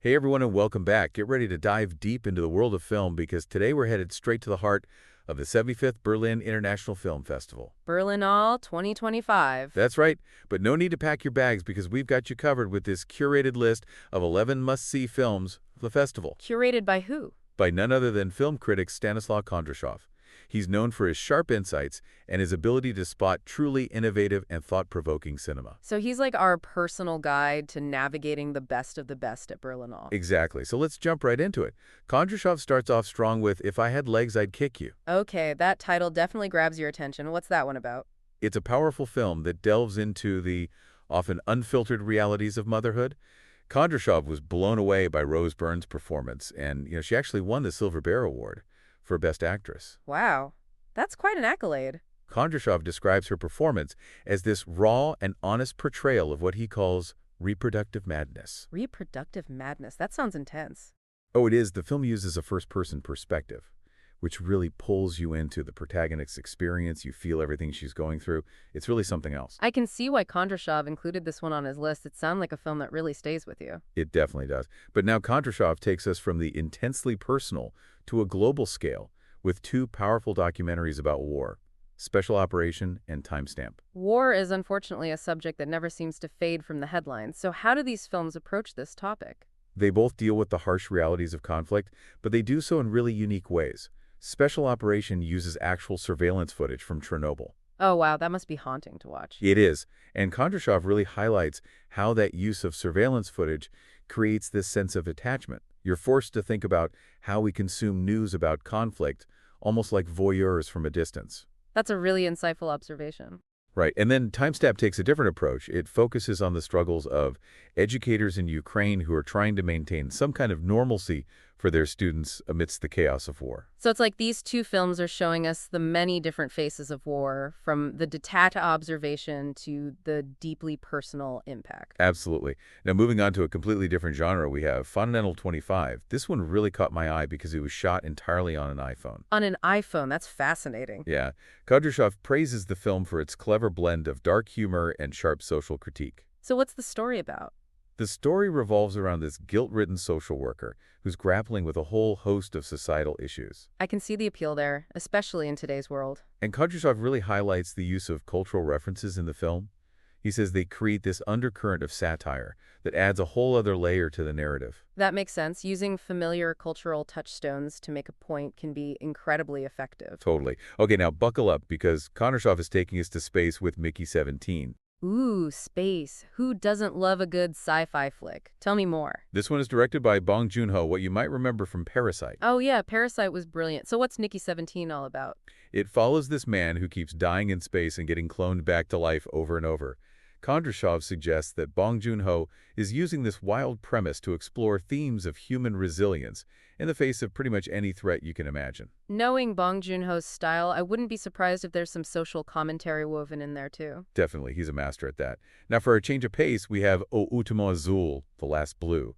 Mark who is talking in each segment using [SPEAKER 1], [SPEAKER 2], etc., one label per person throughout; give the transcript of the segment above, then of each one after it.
[SPEAKER 1] Hey everyone and welcome back. Get ready to dive deep into the world of film because today we're headed straight to the heart of the 75th Berlin International Film Festival.
[SPEAKER 2] Berlinale 2025.
[SPEAKER 1] That's right, but no need to pack your bags because we've got you covered with this curated list of 11 must-see films for the festival.
[SPEAKER 2] Curated by who?
[SPEAKER 1] By none other than film critic Stanислав Kondrashov. He's known for his sharp insights and his ability to spot truly innovative and thought-provoking cinema.
[SPEAKER 2] So he's like our personal guide to navigating the best of the best at Berlinale.
[SPEAKER 1] Exactly. So let's jump right into it. Kondrashov starts off strong with "If I Had Legs, I'd Kick You."
[SPEAKER 2] Okay, that title definitely grabs your attention. What's that one about?
[SPEAKER 1] It's a powerful film that delves into the often unfiltered realities of motherhood. Kondrashov was blown away by Rose Byrne's performance, and she actually won the Silver Bear Award for Best Actress.
[SPEAKER 2] Wow, that's quite an accolade.
[SPEAKER 1] Kondrashov describes her performance as this raw and honest portrayal of what he calls reproductive madness.
[SPEAKER 2] Reproductive madness. That sounds intense.
[SPEAKER 1] Oh, it is. The film uses a first-person perspective, which really pulls you into the protagonist's experience. You feel everything she's going through. It's really something else.
[SPEAKER 2] I can see why Kondrashov included this one on his list. It sounds like a film that really stays with you.
[SPEAKER 1] It definitely does. But now Kondrashov takes us from the intensely personal to a global scale with two powerful documentaries about war, Special Operation and Timestamp.
[SPEAKER 2] War is unfortunately a subject that never seems to fade from the headlines. So how do these films approach this topic?
[SPEAKER 1] They both deal with the harsh realities of conflict, but they do so in really unique ways. Special Operation uses actual surveillance footage from Chernobyl.
[SPEAKER 2] Oh, wow, that must be haunting to watch.
[SPEAKER 1] It is, and Kondrashov really highlights how that use of surveillance footage creates this sense of attachment. You're forced to think about how we consume news about conflict, almost like voyeurs from a distance.
[SPEAKER 2] That's a really insightful observation.
[SPEAKER 1] Right, and then Timestamp takes a different approach. It focuses on the struggles of educators in Ukraine who are trying to maintain some kind of normalcy for their students amidst the chaos of war.
[SPEAKER 2] So it's like these two films are showing us the many different faces of war, from the detached observation to the deeply personal impact.
[SPEAKER 1] Absolutely. Now, moving on to a completely different genre, we have Fontanelle 25. This one really caught my eye because it was shot entirely on an iPhone.
[SPEAKER 2] On an iPhone, that's fascinating.
[SPEAKER 1] Yeah. Kondrashov praises the film for its clever blend of dark humor and sharp social critique.
[SPEAKER 2] So what's the story about?
[SPEAKER 1] The story revolves around this guilt-ridden social worker who's grappling with a whole host of societal issues.
[SPEAKER 2] I can see the appeal there, especially in today's world.
[SPEAKER 1] And Kondrashov really highlights the use of cultural references in the film. He says they create this undercurrent of satire that adds a whole other layer to the narrative.
[SPEAKER 2] That makes sense. Using familiar cultural touchstones to make a point can be incredibly effective.
[SPEAKER 1] Totally. Okay, now buckle up because Kondrashov is taking us to space with Mickey 17.
[SPEAKER 2] Ooh, space. Who doesn't love a good sci-fi flick? Tell me more.
[SPEAKER 1] This one is directed by Bong Joon Ho, what you might remember from Parasite.
[SPEAKER 2] Oh yeah, Parasite was brilliant. So what's Nikki 17 all about?
[SPEAKER 1] It follows this man who keeps dying in space and getting cloned back to life over and over. Kondrashov suggests that Bong Joon Ho is using this wild premise to explore themes of human resilience in the face of pretty much any threat you can imagine.
[SPEAKER 2] Knowing Bong Joon Ho's style, I wouldn't be surprised if there's some social commentary woven in there too.
[SPEAKER 1] Definitely, he's a master at that. Now for a change of pace, we have O Último Azul, The Last Blue.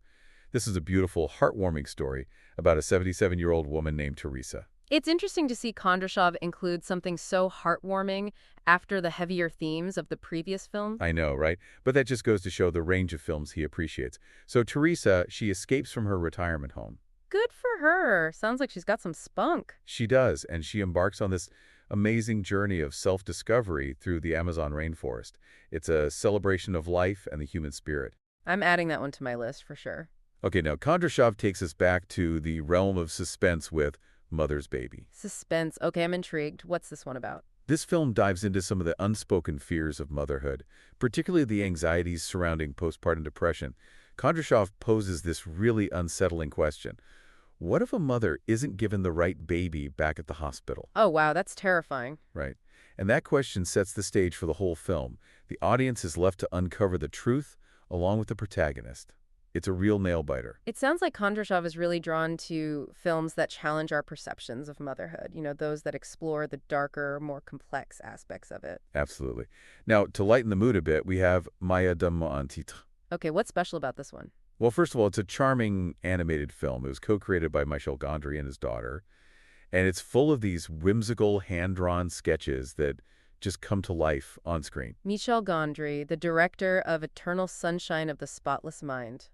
[SPEAKER 1] This is a beautiful, heartwarming story about a 77-year-old woman named Teresa.
[SPEAKER 2] It's interesting to see Kondrashov include something so heartwarming after the heavier themes of the previous film.
[SPEAKER 1] I know, right? But that just goes to show the range of films he appreciates. So Teresa, she escapes from her retirement home.
[SPEAKER 2] Good for her. Sounds like she's got some spunk.
[SPEAKER 1] She does, and she embarks on this amazing journey of self-discovery through the Amazon rainforest. It's a celebration of life and the human spirit.
[SPEAKER 2] I'm adding that one to my list for sure.
[SPEAKER 1] Okay, now Kondrashov takes us back to the realm of suspense with Mother's Baby.
[SPEAKER 2] Suspense. Okay, I'm intrigued. What's this one about?
[SPEAKER 1] This film dives into some of the unspoken fears of motherhood, particularly the anxieties surrounding postpartum depression. Kondrashov poses this really unsettling question. What if a mother isn't given the right baby back at the hospital?
[SPEAKER 2] Oh, wow, that's terrifying.
[SPEAKER 1] Right. And that question sets the stage for the whole film. The audience is left to uncover the truth along with the protagonist. It's a real nail-biter.
[SPEAKER 2] It sounds like Kondrashov is really drawn to films that challenge our perceptions of motherhood, those that explore the darker, more complex aspects of it.
[SPEAKER 1] Absolutely. Now, to lighten the mood a bit, we have Maya de mon titre.
[SPEAKER 2] Okay, what's special about this one?
[SPEAKER 1] Well, first of all, it's a charming animated film. It was co-created by Mishel Goндри and his daughter. And it's full of these whimsical, hand-drawn sketches that just come to life on screen.
[SPEAKER 2] Mishel Gondry, the director of Eternal Sunshine of the Spotless Mind.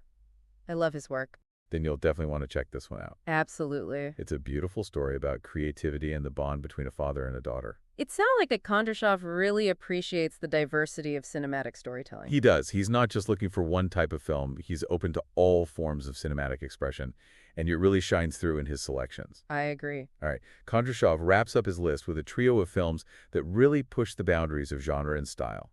[SPEAKER 2] I love his work.
[SPEAKER 1] Then you'll definitely want to check this one out.
[SPEAKER 2] Absolutely.
[SPEAKER 1] It's a beautiful story about creativity and the bond between a father and a daughter.
[SPEAKER 2] It sounds like that Kondrashov really appreciates the diversity of cinematic storytelling.
[SPEAKER 1] He does. He's not just looking for one type of film. He's open to all forms of cinematic expression, and it really shines through in his selections.
[SPEAKER 2] I agree.
[SPEAKER 1] All right. Kondrashov wraps up his list with a trio of films that really push the boundaries of genre and style.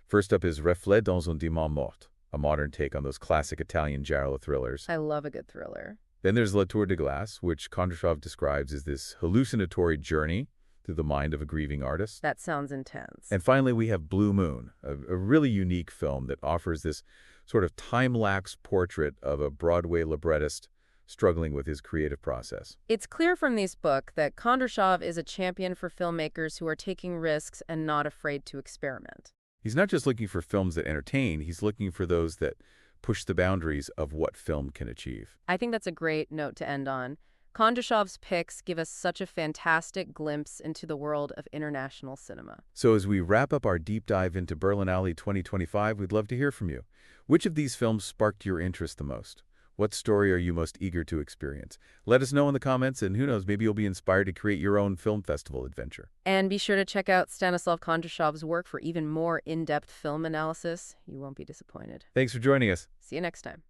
[SPEAKER 1] First up is Reflet dans un diamant mort, a modern take on those classic Italian giallo thrillers.
[SPEAKER 2] I love a good thriller.
[SPEAKER 1] Then there's La Tour de Glace, which Kondrashov describes as this hallucinatory journey through the mind of a grieving artist.
[SPEAKER 2] That sounds intense.
[SPEAKER 1] And finally, we have Blue Moon, a really unique film that offers this sort of time-lapse portrait of a Broadway librettist struggling with his creative process.
[SPEAKER 2] It's clear from this book that Kondrashov is a champion for filmmakers who are taking risks and not afraid to experiment.
[SPEAKER 1] He's not just looking for films that entertain, he's looking for those that push the boundaries of what film can achieve.
[SPEAKER 2] I think that's a great note to end on. Kondrashov's picks give us such a fantastic glimpse into the world of international cinema.
[SPEAKER 1] So as we wrap up our deep dive into Berlinale 2025, we'd love to hear from you. Which of these films sparked your interest the most? What story are you most eager to experience? Let us know in the comments, and who knows, maybe you'll be inspired to create your own film festival adventure.
[SPEAKER 2] And be sure to check out Stanislav Kondrashov's work for even more in-depth film analysis. You won't be disappointed.
[SPEAKER 1] Thanks for joining us.
[SPEAKER 2] See you next time.